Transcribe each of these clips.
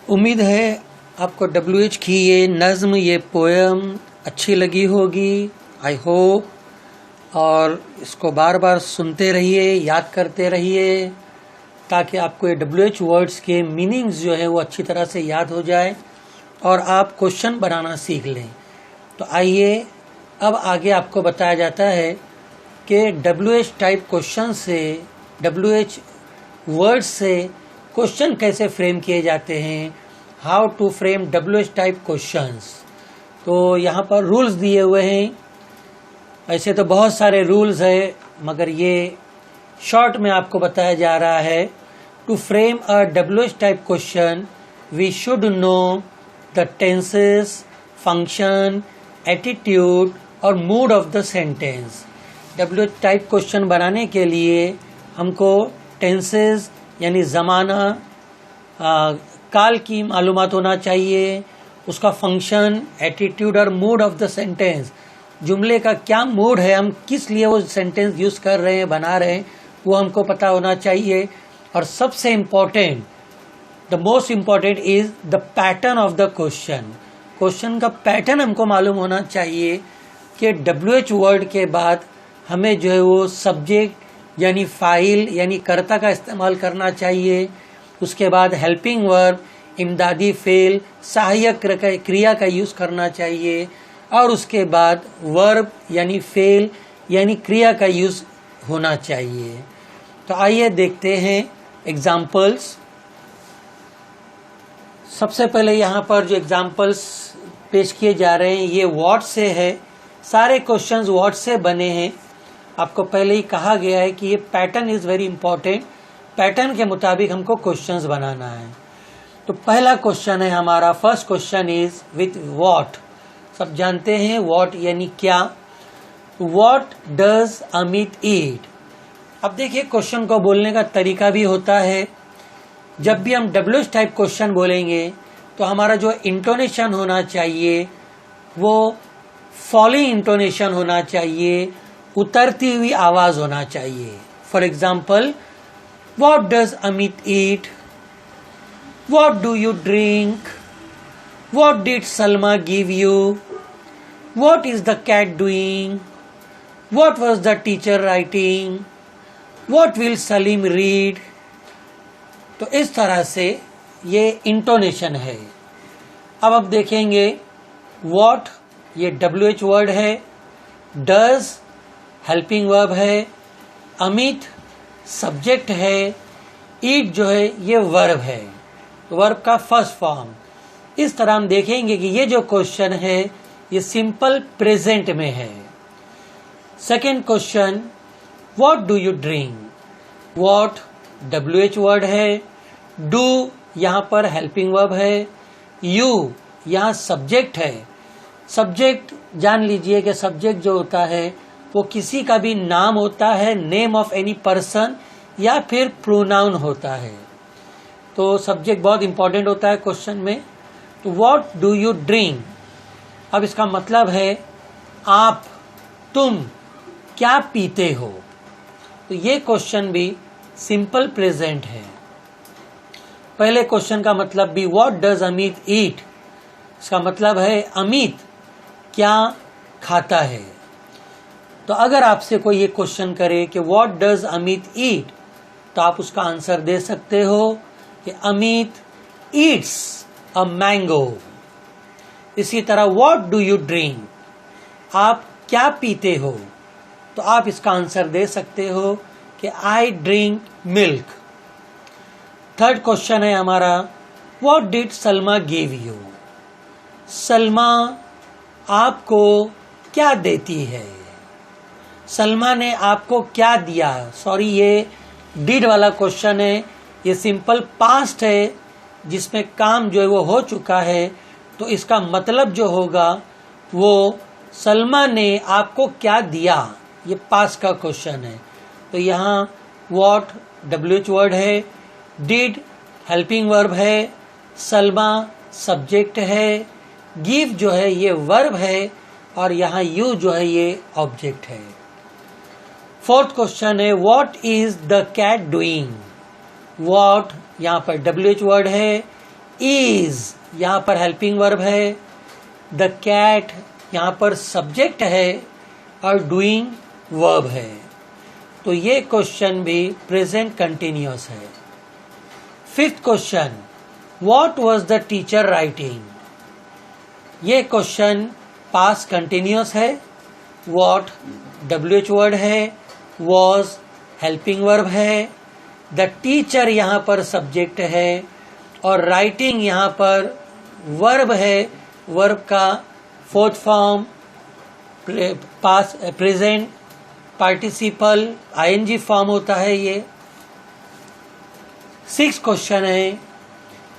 उम्मीद है आपको WH की ये नज़्म, ये पोएम अच्छी लगी होगी, आई होप। और इसको बार बार सुनते रहिए, याद करते रहिए, ताकि आपको ये WH वर्ड्स के मीनिंग्स जो है वो अच्छी तरह से याद हो जाए और आप क्वेश्चन बनाना सीख लें। तो आइए अब आगे आपको बताया जाता है कि WH टाइप क्वेश्चन से, WH वर्ड्स से क्वेश्चन कैसे फ्रेम किए जाते हैं, how to frame WH type questions. तो यहाँ पर रूल्स दिए हुए हैं। ऐसे तो बहुत सारे रूल्स है, मगर ये शॉर्ट में आपको बताया जा रहा है। To frame a WH type question we should know the tenses, function, attitude और mood of the sentence. WH type question बनाने के लिए हमको टेंसेस यानी ज़माना, काल की मालूमात होना चाहिए, उसका फंक्शन, एटीट्यूड और मूड ऑफ द सेंटेंस, जुमले का क्या मूड है, हम किस लिए वो सेंटेंस यूज़ कर रहे हैं, बना रहे हैं, वो हमको पता होना चाहिए। और सबसे important, the most important is the pattern of the question. Question का पैटर्न हमको मालूम होना चाहिए कि WH वर्ड के बाद हमें जो है वो सब्जेक्ट यानी फाइल यानी कर्ता का इस्तेमाल करना चाहिए। उसके बाद हेल्पिंग वर्ब, इमदादी फेल, सहायक क्रिया का यूज़ करना चाहिए। और उसके बाद वर्ब यानी फेल यानी क्रिया का यूज़ होना चाहिए। तो आइए देखते हैं एग्जाम्पल्स। सबसे पहले यहाँ पर जो एग्जाम्पल्स पेश किए जा रहे हैं ये व्हाट से है। सारे क्वेश्चंस व्हाट से बने हैं। आपको पहले ही कहा गया है कि ये pattern is very important. Pattern के मुताबिक हमको क्वेश्चंस बनाना है। तो पहला क्वेश्चन है हमारा, first question is with what. सब जानते हैं व्हाट यानी क्या। व्हाट डज अमित ईट। अब देखिए क्वेश्चन को बोलने का तरीका भी होता है। जब भी हम WH टाइप क्वेश्चन बोलेंगे तो हमारा जो इंटोनेशन होना चाहिए वो फॉलिंग इंटोनेशन होना चाहिए, उतरती हुई आवाज होना चाहिए। For example, what does Amit eat, what do you drink, what did Salma give you, what is the cat doing, what was the teacher writing, what will Salim read. तो इस तरह से ये इंटोनेशन है। अब देखेंगे व्हाट ये WH वर्ड है, डज हेल्पिंग वर्ब है, अमित सब्जेक्ट है, ईट जो है ये वर्ब है, वर्ब का फर्स्ट फॉर्म। इस तरह हम देखेंगे कि ये जो क्वेश्चन है ये सिंपल प्रेजेंट में है। Second question, what do you drink. What WH word है, डू यहाँ पर हेल्पिंग वर्ब है, यू यहाँ सब्जेक्ट है। सब्जेक्ट जान लीजिए कि सब्जेक्ट जो होता है वो किसी का भी नाम होता है, नेम ऑफ एनी पर्सन, या फिर प्रोनाउन होता है। तो सब्जेक्ट बहुत इंपॉर्टेंट होता है क्वेश्चन में। तो व्हाट डू यू ड्रिंक, अब इसका मतलब है आप, तुम क्या पीते हो। तो ये क्वेश्चन भी सिंपल प्रेजेंट है। पहले क्वेश्चन का मतलब भी व्हाट डज अमित ईट, इसका मतलब है अमित क्या खाता है। तो अगर आपसे कोई ये क्वेश्चन करे कि व्हाट डज अमित ईट, तो आप उसका आंसर दे सकते हो कि अमित ईट्स अ मैंगो। इसी तरह व्हाट डू यू ड्रिंक, आप क्या पीते हो, तो आप इसका आंसर दे सकते हो कि I drink milk. Third question है हमारा, what did Salma give you. Salma आपको क्या देती है। सलमा ने आपको क्या दिया। सॉरी, ये डिड वाला क्वेश्चन है, ये सिंपल पास्ट है जिसमें काम जो है वो हो चुका है। तो इसका मतलब जो होगा वो सलमा ने आपको क्या दिया, ये पास्ट का क्वेश्चन है। तो यहाँ व्हाट WH वर्ड है, डिड हेल्पिंग वर्ब है, सलमा सब्जेक्ट है, गिव जो है ये वर्ब है, और यहाँ यू जो है ये ऑब्जेक्ट है। फोर्थ क्वेश्चन है, what is the cat doing. What यहाँ पर WH वर्ड है, इज यहाँ पर हेल्पिंग वर्ब है, द कैट यहाँ पर सब्जेक्ट है और डूइंग वर्ब है। तो ये क्वेश्चन भी प्रेजेंट कंटिन्यूअस है। Fifth question, what was the teacher writing? ये क्वेश्चन पास्ट कंटिन्यूअस है। व्हाट WH वर्ड है, was हेल्पिंग वर्ब है, द टीचर यहाँ पर सब्जेक्ट है और राइटिंग यहाँ पर वर्ब है। वर्ब का fourth form past present participle ING form होता है ये। सिक्स क्वेश्चन है,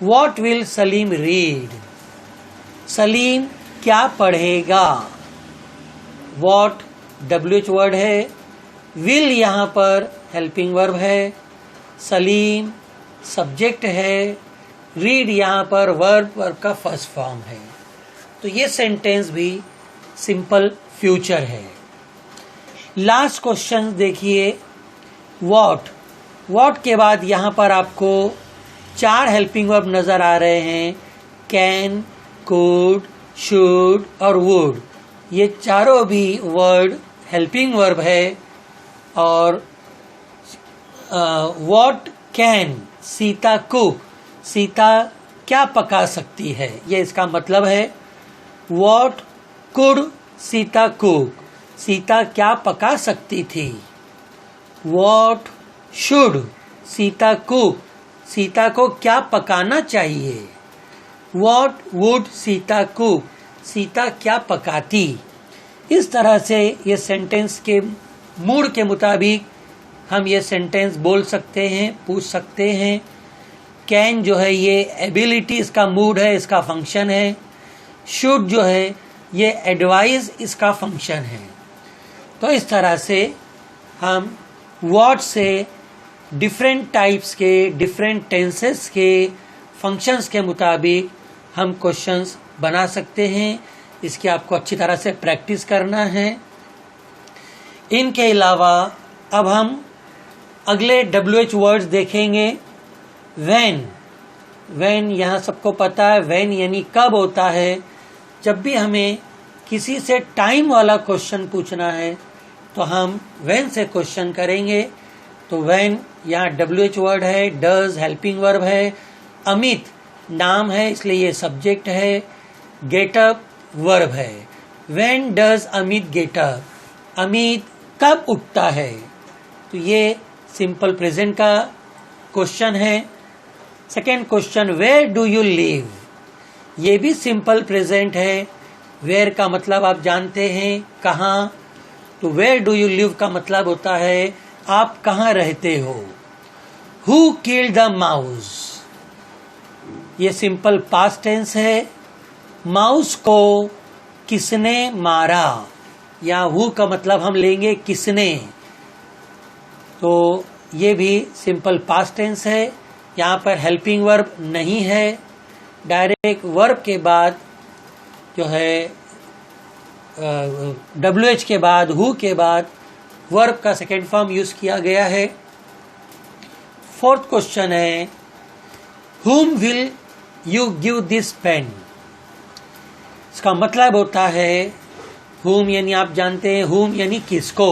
what will Salim read? Salim क्या पढ़ेगा? व्हाट WH वर्ड है, विल यहाँ पर हेल्पिंग वर्ब है, सलीम सब्जेक्ट है, रीड यहाँ पर वर्ब का फर्स्ट फॉर्म है। तो ये सेंटेंस भी सिंपल फ्यूचर है। लास्ट क्वेश्चन देखिए, व्हाट के बाद यहाँ पर आपको 4 हेल्पिंग वर्ब नजर आ रहे हैं, कैन, कुड, शुड और वुड। ये चारों भी वर्ड हेल्पिंग वर्ब है। और what can Sita cook, Sita क्या पका सकती है, ये इसका मतलब है। What could Sita cook, Sita क्या पका सकती थी। What should Sita cook, Sita को क्या पकाना चाहिए। What would Sita cook, Sita क्या पकाती। इस तरह से ये सेंटेंस के मूड के मुताबिक हम ये सेंटेंस बोल सकते हैं, पूछ सकते हैं। कैन जो है ये एबिलिटी इसका मूड है, इसका फंक्शन है। शुड जो है ये एडवाइस इसका फंक्शन है। तो इस तरह से हम व्हाट से डिफरेंट टाइप्स के, डिफरेंट टेंसेस के, फंक्शंस के मुताबिक हम क्वेश्चंस बना सकते हैं। इसकी आपको अच्छी तरह से प्रैक्टिस करना है। इनके अलावा अब हम अगले WH वर्ड्स देखेंगे। व्हेन यहाँ सबको पता है, व्हेन यानी कब होता है। जब भी हमें किसी से टाइम वाला क्वेश्चन पूछना है तो हम व्हेन से क्वेश्चन करेंगे। तो व्हेन यहाँ WH वर्ड है, डज हेल्पिंग वर्ब है, अमित नाम है इसलिए ये सब्जेक्ट है, गेटअप वर्ब है। When does Amit get up, Amit कब उठता है। तो ये सिंपल प्रेजेंट का क्वेश्चन है। Second question, where do you live, ये भी सिंपल प्रेजेंट है। वेयर का मतलब आप जानते हैं कहाँ, तो वेयर डू यू लिव का मतलब होता है आप कहाँ रहते हो। हु किल्ड द माउस, ये सिंपल पास्ट टेंस है। माउस को किसने मारा, या हु का मतलब हम लेंगे किसने, तो ये भी सिंपल पास्ट टेंस है। यहाँ पर हेल्पिंग वर्ब नहीं है। डायरेक्ट वर्ब के बाद जो है WH के बाद, हु के बाद वर्ब का सेकेंड फॉर्म यूज किया गया है। फोर्थ क्वेश्चन है, whom will you give this pen, इसका मतलब होता है whom यानी आप जानते हैं, whom यानी किसको।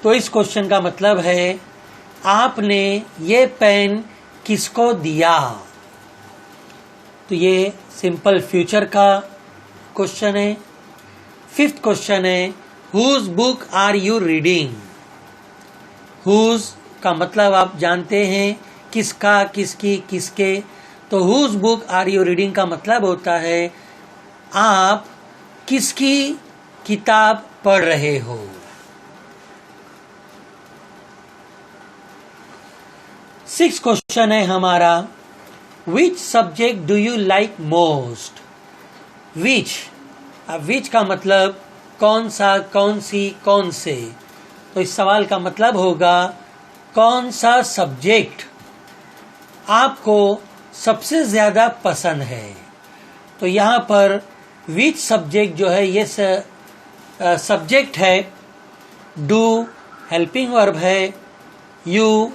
तो इस क्वेश्चन का मतलब है आपने ये पेन किसको दिया। तो ये सिंपल फ्यूचर का क्वेश्चन है। फिफ्थ क्वेश्चन है, whose book are you reading. Whose का मतलब आप जानते हैं किसका, किसकी, किसके। तो whose book are you reading का मतलब होता है आप किसकी किताब पढ़ रहे हो। सिक्स क्वेश्चन है हमारा, which subject do you like most. Which, अब विच का मतलब कौन सा, कौन सी, कौन से। तो इस सवाल का मतलब होगा कौन सा सब्जेक्ट आपको सबसे ज्यादा पसंद है। तो यहाँ पर विच सब्जेक्ट जो है ये सब्जेक्ट है, डू हेल्पिंग वर्ब है, यू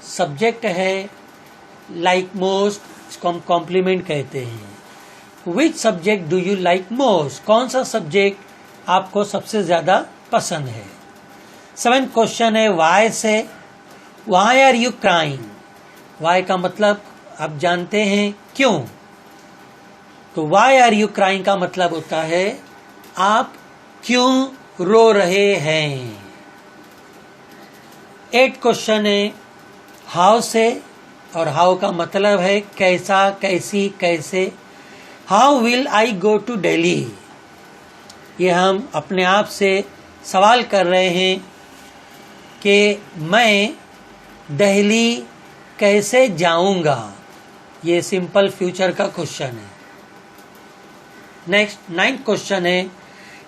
सब्जेक्ट है, लाइक मोस्ट इसको हम कॉम्प्लीमेंट कहते हैं। विच subject do you like most, कौन सा सब्जेक्ट आपको सबसे ज्यादा पसंद है। 7th क्वेश्चन है वाई से, why are you crying, why का मतलब आप जानते हैं क्यों, तो वाई आर यू क्राइंग का मतलब होता है आप क्यों रो रहे हैं। 8th क्वेश्चन है हाउ से, और हाउ का मतलब है कैसा, कैसी, कैसे। How will I go to Delhi, ये हम अपने आप से सवाल कर रहे हैं कि मैं दिल्ली कैसे जाऊंगा, ये सिंपल फ्यूचर का क्वेश्चन है। नेक्स्ट 9th क्वेश्चन है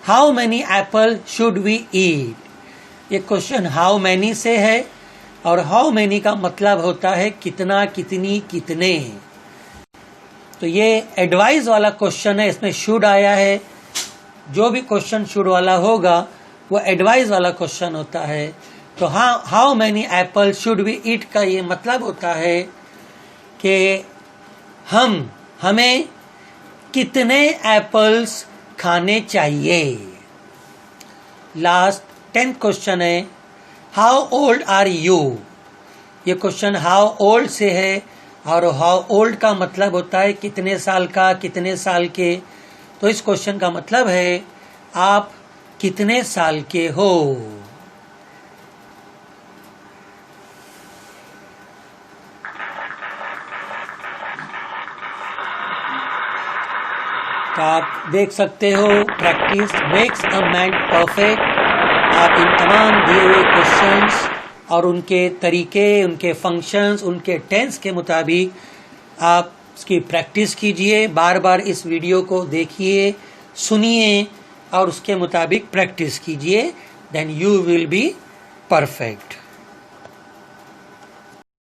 how many apple should we eat, ये क्वेश्चन हाउ मैनी से है और हाउ मैनी का मतलब होता है कितना, कितनी, कितने। तो ये एडवाइस वाला क्वेश्चन है, इसमें शुड आया है। जो भी क्वेश्चन शुड वाला होगा वो एडवाइस वाला क्वेश्चन होता है। तो how many apple should we eat का ये मतलब होता है कि हमें कितने एप्पल्स खाने चाहिए। लास्ट 10th क्वेश्चन है हाउ ओल्ड आर यू, ये क्वेश्चन हाउ ओल्ड से है और हाउ ओल्ड का मतलब होता है कितने साल का, कितने साल के। तो इस क्वेश्चन का मतलब है आप कितने साल के हो। तो आप देख सकते हो practice makes a man perfect. आप इन तमाम दिए हुए क्वेश्चंस और उनके तरीके, उनके फंक्शंस, उनके टेंस के मुताबिक आप इसकी प्रैक्टिस कीजिए। बार बार इस वीडियो को देखिए, सुनिए और उसके मुताबिक प्रैक्टिस कीजिए, then you will be perfect.